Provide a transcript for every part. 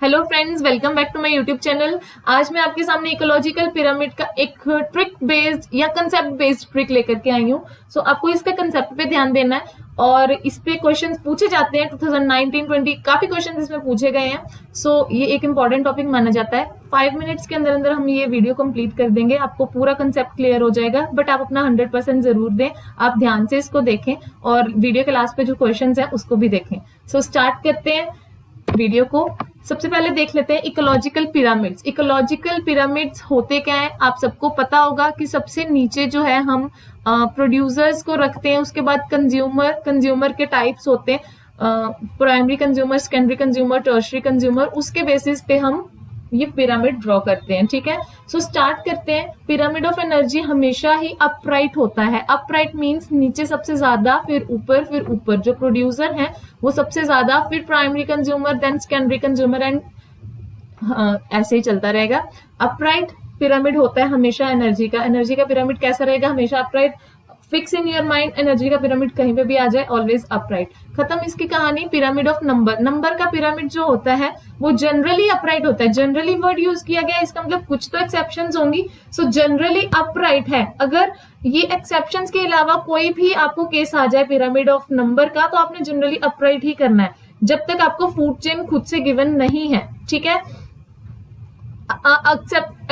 Hello friends, welcome back to my YouTube channel. आज मैं आपके सामने इकोलॉजिकल पिरामिड का एक ट्रिक बेस्ड या कंसेप्ट बेस्ड ट्रिक लेकर के आई हूँ। सो आपको इसके कंसेप्ट पे ध्यान देना है और इस पे क्वेश्चंस पूछे जाते हैं। 2019-20 काफी क्वेश्चंस इसमें पूछे गए हैं। सो ये एक इंपॉर्टेंट टॉपिक माना जाता है। 5 मिनट्स के अंदर अंदर हम ये वीडियो कंप्लीट कर देंगे, आपको पूरा कंसेप्ट क्लियर हो जाएगा। बट आप अपना 100% जरूर दें, आप ध्यान से इसको देखें और वीडियो के लास्ट पे जो क्वेश्चंस हैं उसको भी देखें। सो स्टार्ट करते हैं वीडियो को। सबसे पहले देख लेते हैं इकोलॉजिकल पिरामिड्स। इकोलॉजिकल पिरामिड्स होते क्या है, आप सबको पता होगा कि सबसे नीचे जो है हम प्रोड्यूसर्स को रखते हैं, उसके बाद कंज्यूमर के टाइप्स होते हैं, primary consumer, secondary consumer, tertiary consumer. उसके बेसिस पे हम ये पिरामिड ड्रॉ करते हैं। ठीक है, सो स्टार्ट करते हैं। पिरामिड ऑफ एनर्जी हमेशा ही अपराइट होता है। अपराइट मींस नीचे सबसे ज्यादा, फिर ऊपर जो प्रोड्यूसर है वो सबसे ज्यादा, फिर primary consumer, then secondary consumer and ऐसे ही चलता रहेगा। अपराइट पिरामिड होता है हमेशा एनर्जी का। एनर्जी का पिरामिड कैसा रहेगा? हमेशा upright. Fix in your mind, energy का पिरामिड कहीं पे भी आ जाए ऑलवेज अपराइट। खत्म इसकी कहानी। Pyramid of number. नंबर का पिरामिड जो होता है वो जनरली अपराइट होता है। जनरली वर्ड यूज किया गया है, इसका मतलब कुछ तो एक्सेप्शंस होंगी। सो जनरली अपराइट है। अगर ये एक्सेप्शंस के अलावा कोई भी आपको केस आ जाए पिरामिड ऑफ नंबर का, तो आपने जनरली अपराइट ही करना है जब तक आपको फूड चेन खुद से गिवन नहीं है। ठीक है,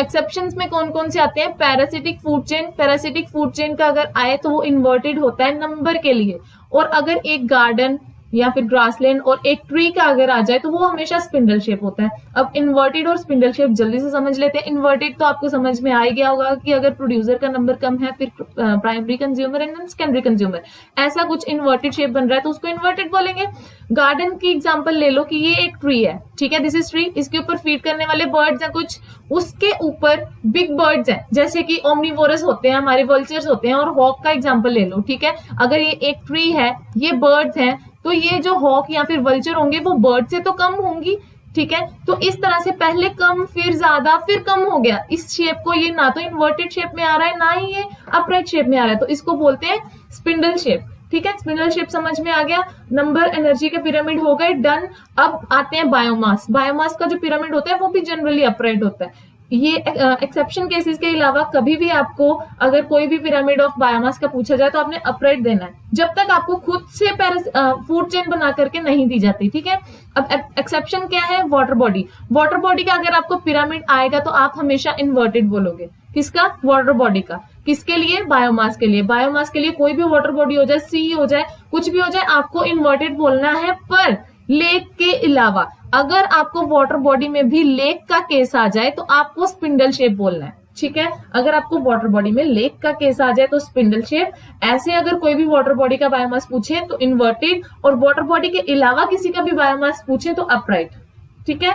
एक्सेप्शंस में कौन कौन से आते हैं? Parasitic food chain. Parasitic food chain का अगर आए तो वो इन्वर्टेड होता है नंबर के लिए। और अगर एक गार्डन या फिर ग्रासलैंड और एक ट्री का अगर आ जाए तो वो हमेशा स्पिंडल शेप होता है। अब इन्वर्टेड और स्पिंडल शेप जल्दी से समझ लेते हैं। इन्वर्टेड तो आपको समझ में आ ही गया होगा कि अगर प्रोड्यूसर का नंबर कम है, फिर primary consumer and secondary consumer, ऐसा कुछ इन्वर्टेड शेप बन रहा है तो उसको इन्वर्टेड बोलेंगे। गार्डन की एग्जांपल ले लो कि ये एक ट्री है, ठीक है, दिस इज ट्री। इसके ऊपर फीड करने वाले बर्ड्स हैं कुछ, उसके ऊपर बिग बर्ड्स हैं जैसे कि ओमनीवोरस होते हैं हमारे, वल्चर्स होते हैं, और हॉक का एग्जांपल ले लो। ठीक है, अगर ये एक ट्री है, ये बर्ड्स हैं, तो ये जो हॉक या फिर वल्चर होंगे वो बर्ड से तो कम होंगी। ठीक है, तो इस तरह से पहले कम, फिर ज्यादा, फिर कम हो गया। इस शेप को ये ना तो इन्वर्टेड शेप में आ रहा है ना ही ये अपराइट शेप में आ रहा है, तो इसको बोलते हैं स्पिंडल शेप। ठीक है, स्पिंडल शेप समझ में आ गया। नंबर एनर्जी के पिरामिड हो गए, डन। अब आते हैं बायोमास। बायोमास का जो पिरामिड होता है वो भी जनरली अपराइट होता है। ये एक्सेप्शन केसेस के अलावा कभी भी आपको अगर कोई भी पिरामिड ऑफ बायोमास का पूछा जाए तो आपने अपराइट देना है, जब तक आपको खुद से फूड चेन बना करके नहीं दी जाती। ठीक है, अब एक्सेप्शन क्या है? Water body. वाटर बॉडी का अगर आपको पिरामिड आएगा तो आप हमेशा इन्वर्टेड बोलोगे। किसका? वाटर बॉडी का। किसके लिए? बायोमास के लिए। बायोमास के लिए कोई भी वाटर बॉडी हो जाए, सी हो जाए, कुछ भी हो जाए, आपको इन्वर्टेड बोलना है। पर लेक के अलावा अगर आपको वाटर बॉडी में भी लेक का केस आ जाए तो आपको स्पिंडल शेप बोलना है। ठीक है, अगर आपको वाटर बॉडी में लेक का केस आ जाए तो स्पिंडल शेप। ऐसे अगर कोई भी वाटर बॉडी का बायोमास पूछे तो इन्वर्टेड, और वाटर बॉडी के अलावा किसी का भी बायोमास पूछे तो अपराइट। ठीक है,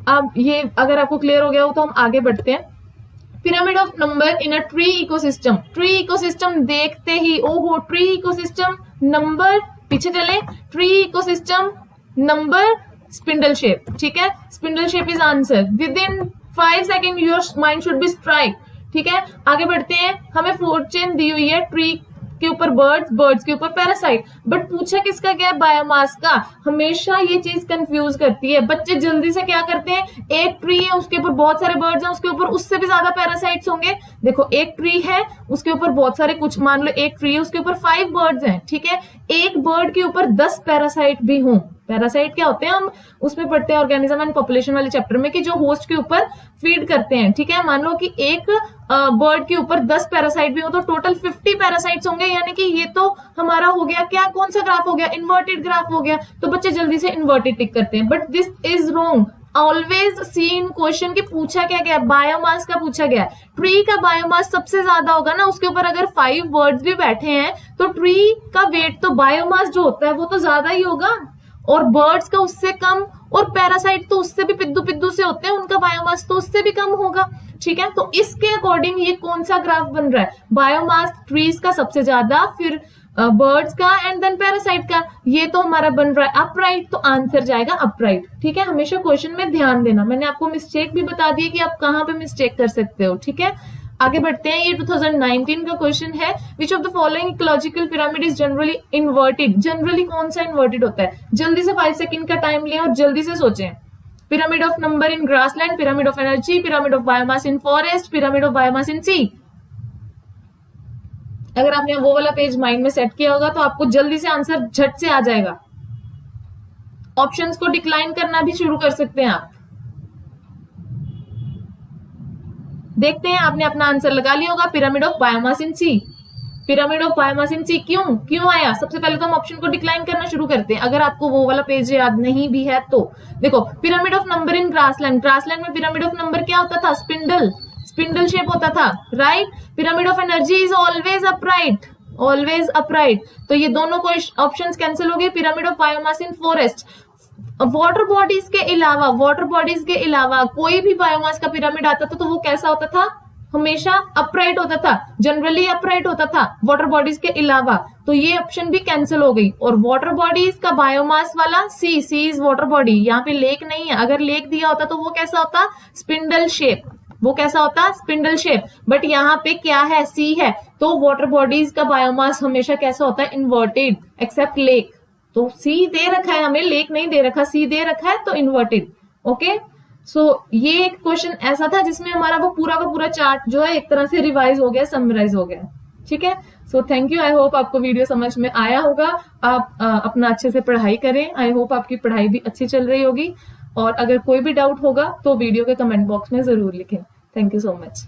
अब ये अगर आपको क्लियर हो गया हो तो हम आगे बढ़ते हैं। Pyramid of number in a tree ecosystem. Tree ecosystem देखते ही ओहो, ट्री इकोसिस्टम नंबर, पीछे चले, tree ecosystem number spindle shape. ठीक है, spindle shape is answer. With in 5 second your mind should be strike. ठीक है, आगे बढ़ते हैं। हमें फूड चेन दी हुई है, ट्री के ऊपर बर्ड्स, बर्ड्स के ऊपर पैरासाइट, बट पूछा किसका गया? बायोमास का। हमेशा ये चीज कंफ्यूज करती है बच्चे। जल्दी से क्या करते हैं, एक ट्री है उसके ऊपर बहुत सारे बर्ड्स हैं, उसके ऊपर उससे भी ज्यादा पैरासाइट्स होंगे। देखो, एक ट्री है उसके ऊपर बहुत सारे, कुछ मान लो एक ट्री है उसके ऊपर 5 बर्ड्स हैं। ठीक है, एक बर्ड के ऊपर 10 पैरासाइट भी हों। पैरासाइट क्या होते हैं? हम उसमें पढ़ते हैं ऑर्गेनिज्म एंड पॉपुलेशन वाले चैप्टर में, कि जो होस्ट के ऊपर फीड करते हैं। ठीक है, मान लो कि एक बर्ड के ऊपर 10 पैरासाइट भी हो तो टोटल 50 पैरासाइट्स होंगे। यानी कि ये तो हमारा हो गया क्या, कौन सा ग्राफ हो गया? इन्वर्टेड ग्राफ हो गया। तो बच्चे जल्दी से इन्वर्टेड टिक करते हैं, but this is wrong. Always seen question की पूछा क्या गया? बायोमास का पूछा गया। ट्री का बायोमास सबसे ज्यादा होगा ना, उसके ऊपर अगर 5 बर्ड्स भी बैठे हैं तो ट्री का वेट तो बायोमास जो होता है वो तो ज्यादा ही होगा, और बर्ड्स का उससे कम, और पैरासाइट तो उससे भी पिद्दू पिद्दू से होते हैं, उनका बायोमास तो उससे भी कम होगा। ठीक है, तो इसके अकॉर्डिंग ये कौन सा ग्राफ बन रहा है? बायोमास ट्रीज का सबसे ज्यादा, फिर बर्ड्स का एंड देन पैरासाइट का। ये तो हमारा बन रहा है अपराइट, तो आंसर जाएगा अपराइट। ठीक है, हमेशा क्वेश्चन में ध्यान देना। मैंने आपको मिस्टेक भी बता दी कि आप कहाँ पे मिस्टेक कर सकते हो। ठीक है, आगे बढ़ते हैं। ये 2019 का क्वेश्चन है। Which of the following ecological pyramid is generally inverted. Generally कौन सा इन्वर्टेड होता है? जल्दी से 5 सेकंड का टाइम लें और जल्दी से सोचें। pyramid of number in grassland, pyramid of energy, pyramid of biomass in forest, pyramid of biomass in sea. अगर आपने वो वाला पेज माइंड में सेट किया होगा तो आपको जल्दी से आंसर झट से आ जाएगा। ऑप्शंस को डिक्लाइन करना भी शुरू कर सकते हैं आप। देखते हैं आपने अपना आंसर लगा लिया होगा, pyramid of biomass in sea. Pyramid of biomass in sea क्यों आया? सबसे पहले तो हम ऑप्शन को डिक्लाइन करना शुरू करते हैं। अगर आपको वो वाला पेज याद नहीं भी है तो देखो, pyramid of number in grassland, grassland में पिरामिड ऑफ नंबर क्या होता था? स्पिंडल शेप होता था, right. Pyramid of energy is always upright, तो ये दोनों को ऑप्शंस कैंसिल हो गए। Pyramid of biomass in forest, water bodies के अलावा कोई भी बायोमास का पिरामिड आता था तो वो कैसा होता था? हमेशा अपराइट होता था, जनरली अपराइट होता था वाटर बॉडीज के अलावा, तो ये ऑप्शन भी कैंसिल हो गई। और वाटर बॉडीज का बायोमास वाला सी इज वाटर बॉडी, यहाँ पे लेक नहीं है। अगर लेक दिया होता तो वो कैसा होता? स्पिंडल शेप, बट यहाँ पे क्या है? सी है, तो वाटर बॉडीज का बायोमास हमेशा कैसा होता है? Inverted, except lake. तो सी दे रखा है हमें, लेक नहीं दे रखा, सी दे रखा है तो इन्वर्टेड। ओके, सो ये एक क्वेश्चन ऐसा था जिसमें हमारा वो पूरा का पूरा चार्ट जो है एक तरह से रिवाइज हो गया, समराइज हो गया। ठीक है, so thank you. I hope आपको वीडियो समझ में आया होगा। आप अपना अच्छे से पढ़ाई करें। आई होप आपकी पढ़ाई भी अच्छी चल रही होगी, और अगर कोई भी डाउट होगा तो वीडियो के कमेंट बॉक्स में जरूर लिखें। Thank you so much.